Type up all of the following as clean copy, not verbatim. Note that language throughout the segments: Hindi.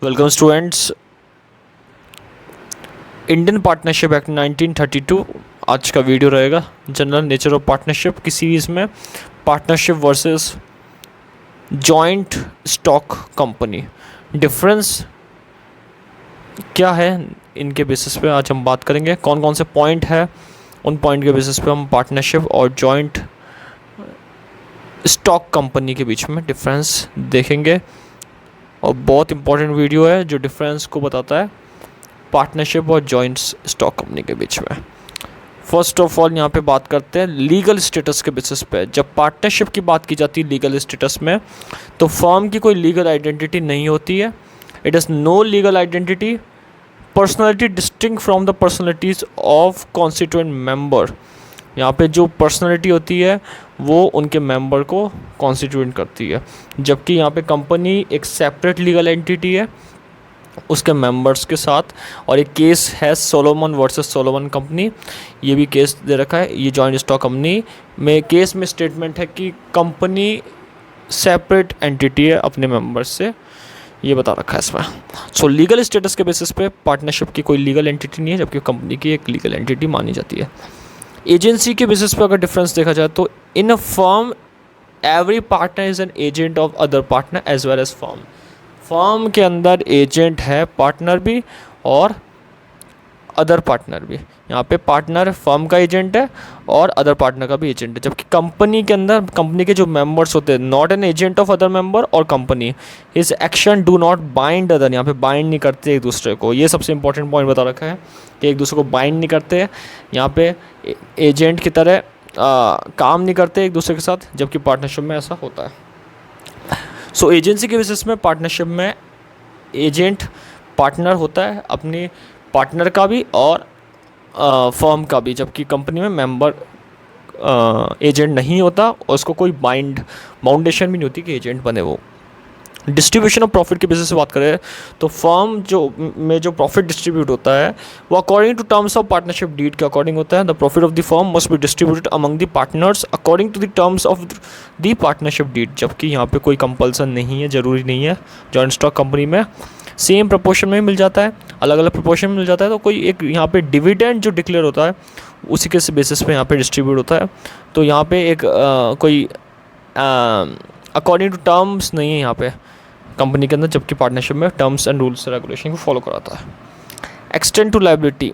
Welcome students. Indian partnership act 1932 आज का वीडियो रहेगा। जनरल नेचर ऑफ पार्टनरशिप की सीरीज़ में partnership versus joint stock company, difference क्या है, इनके बेसिस पे आज हम बात करेंगे। कौन कौन से पॉइंट है, उन पॉइंट के बेसिस पे हम पार्टनरशिप और जॉइंट स्टॉक कंपनी के बीच में डिफरेंस देखेंगे। और बहुत इंपॉर्टेंट वीडियो है जो डिफरेंस को बताता है पार्टनरशिप और जॉइंट स्टॉक कंपनी के बीच में। फर्स्ट ऑफ ऑल यहाँ पे बात करते हैं लीगल स्टेटस के बेसिस पे। जब पार्टनरशिप की बात की जाती है लीगल स्टेटस में, तो फर्म की कोई लीगल आइडेंटिटी नहीं होती है। It is no legal identity, personality distinct from the personalities of constituent member. यहाँ पे जो पर्सनैलिटी होती है वो उनके मेंबर को कॉन्स्टिट्यूएंट करती है, जबकि यहाँ पे कंपनी एक सेपरेट लीगल एंटिटी है उसके मेंबर्स के साथ। और एक केस है सोलोमन वर्सेस सोलोमन कंपनी, ये भी केस दे रखा है। ये जॉइंट स्टॉक कंपनी में केस में स्टेटमेंट है कि कंपनी सेपरेट एंटिटी है अपने मेंबर्स से, ये बता रखा है इसमें। सो लीगल स्टेटस के बेसिस पे पार्टनरशिप की कोई लीगल एंटिटी नहीं है, जबकि कंपनी की एक लीगल एंटिटी मानी जाती है। एजेंसी के बेसिस पे अगर डिफरेंस देखा जाए तो in a firm every partner is an agent of other partner as well as firm. Firm के अंदर एजेंट है पार्टनर भी और अदर पार्टनर भी। यहाँ पे पार्टनर फर्म का एजेंट है और अदर पार्टनर का भी एजेंट है, जबकि कंपनी के अंदर कंपनी के जो मेंबर्स होते हैं not an agent of other member और company his action do not bind other. यहाँ पे बाइंड नहीं करते एक दूसरे को, ये सबसे इंपॉर्टेंट पॉइंट बता रखा है कि एक दूसरे को बाइंड नहीं करते। यहाँ पे एजेंट की तरह काम नहीं करते एक दूसरे के साथ, जबकि पार्टनरशिप में ऐसा होता है। सो एजेंसी के बेसिस में पार्टनरशिप में एजेंट पार्टनर होता है अपने पार्टनर का भी और फर्म का भी, जबकि कंपनी में मेंबर एजेंट नहीं होता और उसको कोई बाउंडेशन भी नहीं होती कि एजेंट बने वो। डिस्ट्रीब्यूशन ऑफ प्रॉफिट के बेसिस से बात करें तो फर्म जो प्रॉफिट डिस्ट्रीब्यूट होता है वो according to terms of partnership deed के अकॉर्डिंग होता है। The profit of the firm must be distributed among the partners according to the terms of the partnership deed, जबकि यहाँ पे कोई कंपल्सन नहीं है, ज़रूरी नहीं है। जॉइंट स्टॉक कंपनी में सेम प्रपोर्शन में मिल जाता है, अलग अलग प्रपोर्शन में मिल जाता है। तो कोई एक यहाँ पे डिविडेंड जो डिक्लेयर होता है उसी के बेसिस पे यहाँ पे डिस्ट्रीब्यूट होता है। तो यहाँ पे एक कोई अकॉर्डिंग टू टर्म्स नहीं है यहाँ पे कंपनी के अंदर, जबकि पार्टनरशिप में टर्म्स एंड रूल्स रेगुलेशन को फॉलो कराता है। Extend to liability,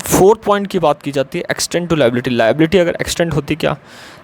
fourth point की बात की जाती है एक्सटेंड टू लायबिलिटी। लायबिलिटी अगर एक्सटेंड होती, क्या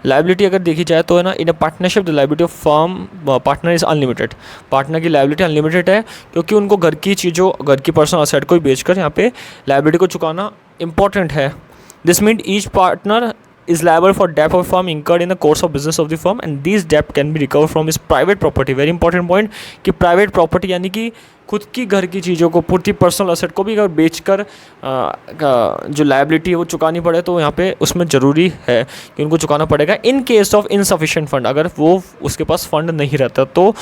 लायबिलिटी अगर देखी जाए तो है ना, in a partnership the liability of firm partner is unlimited. Partner की लायबिलिटी अनलिमिटेड है क्योंकि उनको घर की चीज़ों, घर की पर्सनल असेट को ही बेचकर यहाँ पे लायबिलिटी को चुकाना इंपॉर्टेंट है। This mean each partner is liable for debt of firm incurred in the course of business of the firm and these debt can be recovered from his private property। Very important point कि प्राइवेट प्रॉपर्टी यानी कि खुद की घर की चीज़ों को, पूरी पर्सनल असेट को भी अगर बेचकर जो लायबिलिटी है वो चुकानी पड़े तो यहाँ पे उसमें ज़रूरी है कि उनको चुकाना पड़ेगा। इन केस ऑफ इनसफिशिएंट फंड, अगर वो उसके पास फंड नहीं रहता तो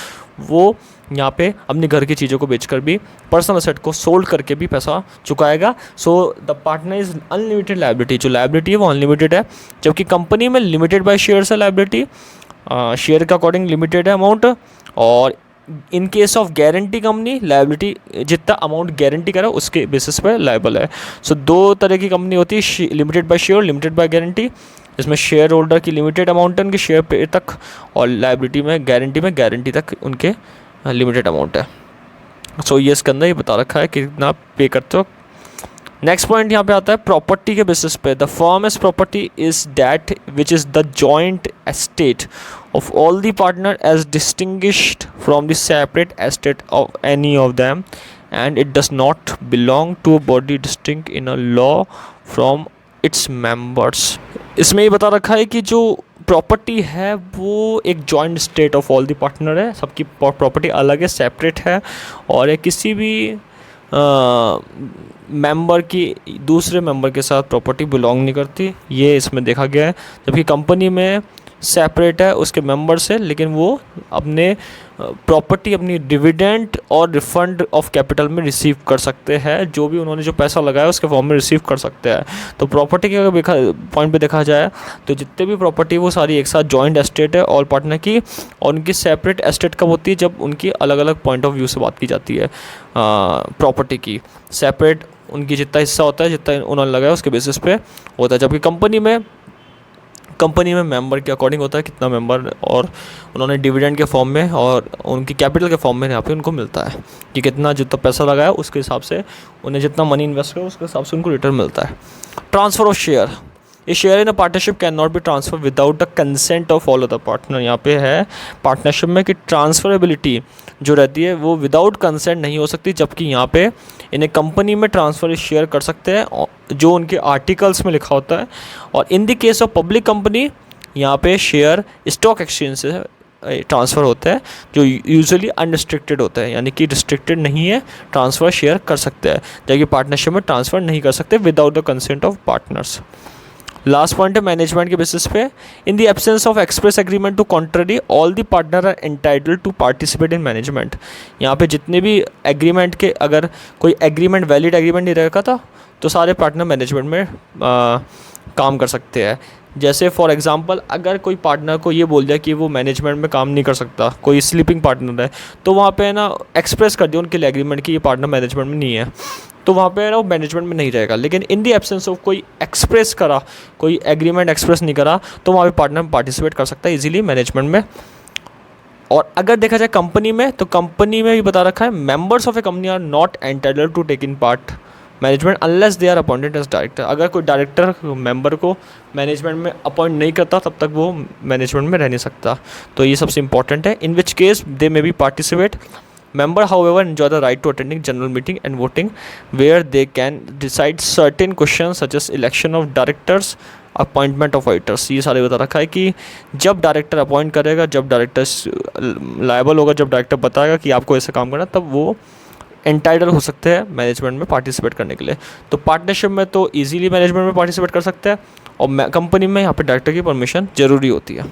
वो यहाँ पे अपनी घर की चीज़ों को बेचकर भी, पर्सनल असेट को सोल्ड करके भी पैसा चुकाएगा। So the partner is unlimited liability, जो लायबिलिटी है वो अनलिमिटेड है, जबकि कंपनी में लिमिटेड बाय शेयर्स है लायबिलिटी, शेयर के अकॉर्डिंग लिमिटेड है अमाउंट। और in case of guarantee company liability जितना अमाउंट गारंटी करा उसके बेसिस पर लायबल है। सो दो तरह की कंपनी होती है, limited by share, limited by guarantee. इसमें शेयर होल्डर की लिमिटेड अमाउंट है उनके शेयर पे तक, और लायबिलिटी में गारंटी तक उनके लिमिटेड अमाउंट है। सो ये इसके अंदर ये बता रखा है कि कितना पे करते हो। नेक्स्ट पॉइंट यहाँ पे आता है प्रॉपर्टी के बेसिस पे। The firm as property is that which is the joint estate of all the partner as distinguished from the separate estate of any of them and it does not belong to a body distinct in a law from its members. इसमें ये बता रखा है कि जो प्रॉपर्टी है वो एक joint state of all the partner है, सबकी प्रॉपर्टी अलग है, सेपरेट है, और ये किसी भी मेंबर की दूसरे मेंबर के साथ प्रॉपर्टी बिलोंग नहीं करती, ये इसमें देखा गया है। जबकि कंपनी में सेपरेट है उसके मेंबर से, लेकिन वो अपने प्रॉपर्टी, अपनी डिविडेंड और रिफंड ऑफ कैपिटल में रिसीव कर सकते हैं, जो भी उन्होंने जो पैसा लगाया उसके फॉर्म में रिसीव कर सकते हैं। तो प्रॉपर्टी के अगर पॉइंट पे देखा जाए तो जितने भी प्रॉपर्टी वो सारी एक साथ जॉइंट एस्टेट है ऑल पार्टनर की, और उनकी सेपरेट एस्टेट कब होती है, जब उनकी अलग अलग पॉइंट ऑफ व्यू से बात की जाती है प्रॉपर्टी की। सेपरेट उनकी जितना हिस्सा होता है, जितना उन्होंने लगाया उसके बेसिस पे होता है, जबकि कंपनी में मेंबर के अकॉर्डिंग होता है कितना मेंबर, और उन्होंने डिविडेंड के फॉर्म में और उनकी कैपिटल के फॉर्म में यहाँ पे उनको मिलता है कि कितना जितना पैसा लगाया उसके हिसाब से उन्हें जितना मनी इन्वेस्ट किया उसके हिसाब से उनको रिटर्न मिलता है। Transfer of share, A share in a partnership can not be transfer without the consent of all other partner. यहाँ पे है पार्टनरशिप में कि ट्रांसफरेबिलिटी जो रहती है वो विदाउट कंसेंट नहीं हो सकती, जबकि यहाँ पे इन्हें कंपनी में ट्रांसफ़र शेयर कर सकते हैं जो उनके आर्टिकल्स में लिखा होता है। और in the case of public company यहाँ पे शेयर स्टॉक एक्सचेंज से ट्रांसफ़र होता है, जो यूजुअली अनरिस्ट्रिक्टेड होता है, यानी कि रिस्ट्रिक्टेड नहीं है, ट्रांसफ़र शेयर कर सकते हैं, जबकि पार्टनरशिप में ट्रांसफ़र नहीं कर सकते without the consent of partners. Last point है मैनेजमेंट के बेसिस पे, in the absence of express agreement to contrary all the partner are entitled to participate in management. यहाँ पे जितने भी एग्रीमेंट के, अगर कोई एग्रीमेंट वैलिड एग्रीमेंट नहीं रहेगा था तो सारे पार्टनर मैनेजमेंट में काम कर सकते हैं। जैसे फॉर एग्जांपल अगर कोई पार्टनर को ये बोल दिया कि वो मैनेजमेंट में काम नहीं कर सकता, कोई स्लीपिंग पार्टनर है, तो वहाँ पे ना एक्सप्रेस कर दिया उनके लिए एग्रीमेंट कि ये पार्टनर मैनेजमेंट में नहीं है, तो वहाँ पे ना वो मैनेजमेंट में नहीं रहेगा। लेकिन इन दी एब्सेंस ऑफ कोई एक्सप्रेस करा, कोई एग्रीमेंट एक्सप्रेस नहीं करा, तो वहाँ पे पार्टनर पार्टिसिपेट कर सकता है इजीली मैनेजमेंट में। और अगर देखा जाए कंपनी में, तो कंपनी में भी बता रखा है members of a company are not entitled to take in part management unless they are appointed as director. अगर कोई डायरेक्टर मेंबर को मैनेजमेंट में अपॉइंट नहीं करता तब तक वो मैनेजमेंट में रह नहीं सकता। तो ये सबसे इंपॉर्टेंट है। In which case they may be participate, member however enjoy the right to attending general meeting and voting where they can decide certain questions such as election of directors, appointment of auditors. ये सारे बता रखा है कि जब डायरेक्टर अपॉइंट करेगा, जब डायरेक्टर लायबल होगा, जब डायरेक्टर बताएगा कि आपको ऐसे काम करना, तब वो एंटाइटल हो सकते हैं मैनेजमेंट में पार्टिसिपेट करने के लिए। तो पार्टनरशिप में तो इजीली मैनेजमेंट में पार्टिसिपेट कर सकते हैं, और कंपनी में यहाँ पे डायरेक्टर की परमिशन ज़रूरी होती है।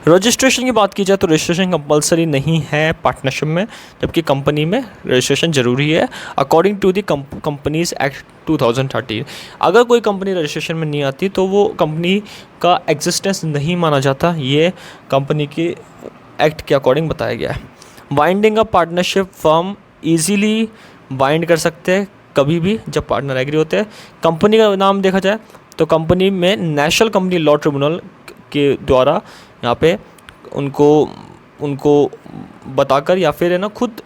रजिस्ट्रेशन की बात की जाए तो रजिस्ट्रेशन कंपलसरी नहीं है पार्टनरशिप में, जबकि कंपनी में रजिस्ट्रेशन ज़रूरी है according to the companies act 2013। अगर कोई कंपनी रजिस्ट्रेशन में नहीं आती तो वो कंपनी का एग्जिस्टेंस नहीं माना जाता, ये कंपनी के एक्ट के अकॉर्डिंग बताया गया है। Winding up partnership firm easily bind कर सकते हैं कभी भी जब पार्टनर एग्री होते हैं। कंपनी का नाम देखा जाए तो कंपनी में नेशनल कंपनी लॉ ट्रिब्यूनल के द्वारा यहाँ पे उनको बताकर या फिर है ना खुद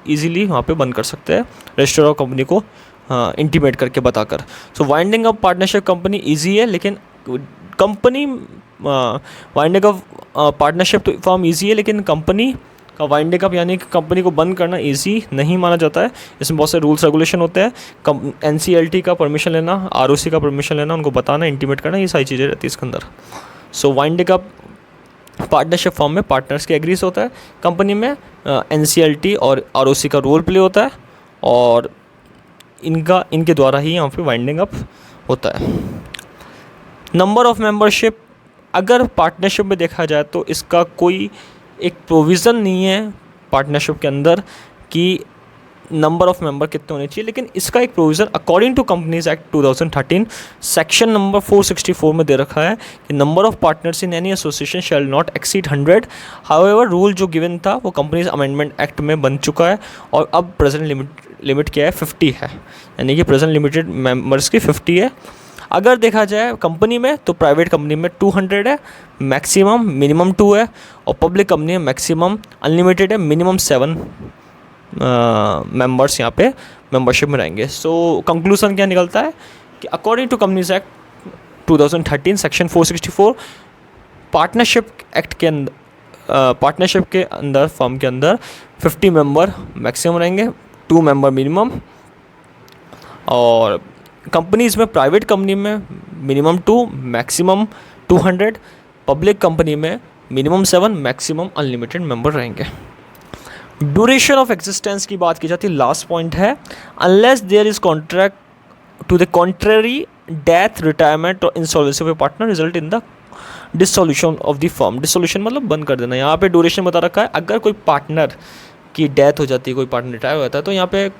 इजीली वहाँ पे बंद कर सकते हैं, रजिस्टर ऑफ कंपनी को इंटीमेट करके बताकर। So winding up partnership company easy है, लेकिन company winding up partnership form easy है, लेकिन कंपनी का वाइंडिंग अप यानी कि कंपनी को बंद करना इजी नहीं माना जाता है। इसमें बहुत से रूल्स रेगुलेशन होते हैं, NCLT का परमिशन लेना, ROC का परमिशन लेना, उनको बताना, इंटीमेट करना, ये सारी चीज़ें रहती है इसके अंदर। सो वाइंडिंग अप पार्टनरशिप फॉर्म में पार्टनर्स के एग्रीज होता है, कंपनी में NCLT और ROC का रोल प्ले होता है, और इनके द्वारा ही यहाँ पे वाइंडिंग अप होता है। नंबर ऑफ़ मेंबरशिप, अगर पार्टनरशिप में देखा जाए तो इसका कोई एक प्रोविज़न नहीं है पार्टनरशिप के अंदर कि नंबर ऑफ़ मेंबर कितने होने चाहिए, लेकिन इसका एक provision according to companies act 2013 सेक्शन नंबर 464 में दे रखा है कि number of partners in any association shall not exceed 100। However rule जो गिवन था वो कंपनीज अमेंडमेंट एक्ट में बन चुका है, और अब प्रेजेंट लिमिट क्या है 50 है, यानी कि प्रेजेंट लिमिटेड मेंबर्स की 50 है। अगर देखा जाए कंपनी में तो प्राइवेट कंपनी में 200 है मैक्सिमम, मिनिमम 2 है, और पब्लिक कंपनी में मैक्सिमम अनलिमिटेड है, मिनिमम 7 मेंबर्स यहाँ पे मेंबरशिप में रहेंगे। सो कंक्लूजन क्या निकलता है कि अकॉर्डिंग टू कंपनीज एक्ट 2013 सेक्शन 464 पार्टनरशिप एक्ट के अंदर पार्टनरशिप के अंदर फर्म के अंदर 50 मेंबर मैक्सिमम रहेंगे, 2 मेंबर मिनिमम, और कंपनीज में प्राइवेट कंपनी में मिनिमम 2 मैक्सिमम 200, पब्लिक कंपनी में मिनिमम 7 मैक्सिमम अनलिमिटेड मेंबर रहेंगे। ड्यूरेशन ऑफ एग्जिस्टेंस की बात की जाती है, लास्ट पॉइंट है, unless there is contract to the contrary death, retirement और insolvency of a partner result in the dissolution of the firm. Dissolution मतलब बंद कर देना। यहाँ पे ड्यूरेशन बता रखा है, अगर कोई पार्टनर की डेथ हो जाती है, कोई पार्टनर रिटायर हो जाता है, तो यहाँ पे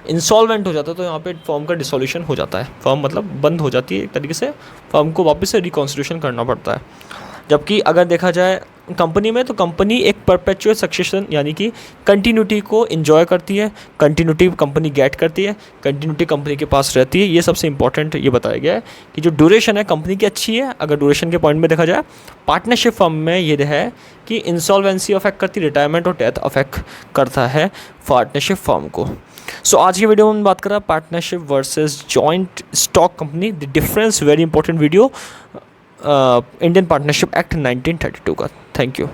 इंसॉल्वेंट हो जाता है, तो यहाँ पे फर्म का डिसोल्यूशन हो जाता है। फर्म मतलब बंद हो जाती है एक तरीके से, फर्म को वापस से रिकॉन्स्टिट्यूशन करना पड़ता है। जबकि अगर देखा जाए कंपनी में, तो कंपनी एक परपेचुअल सक्सेशन यानी कि कंटिन्यूटी को इन्जॉय करती है, कंटिन्यूटी कंपनी गेट करती है, कंटिन्यूटी कंपनी के पास रहती है। ये सबसे इंपॉर्टेंट ये बताया गया है कि जो ड्यूरेशन है कंपनी की अच्छी है। अगर ड्यूरेशन के पॉइंट में देखा जाए, पार्टनरशिप फर्म में ये है कि इंसॉल्वेंसी अफेक्ट करती है, रिटायरमेंट और डेथ अफेक्ट करता है पार्टनरशिप फर्म को। सो आज की वीडियो में बात कर रहा है partnership versus joint stock company, the difference, very important video, Indian partnership act 1932 का। Thank you.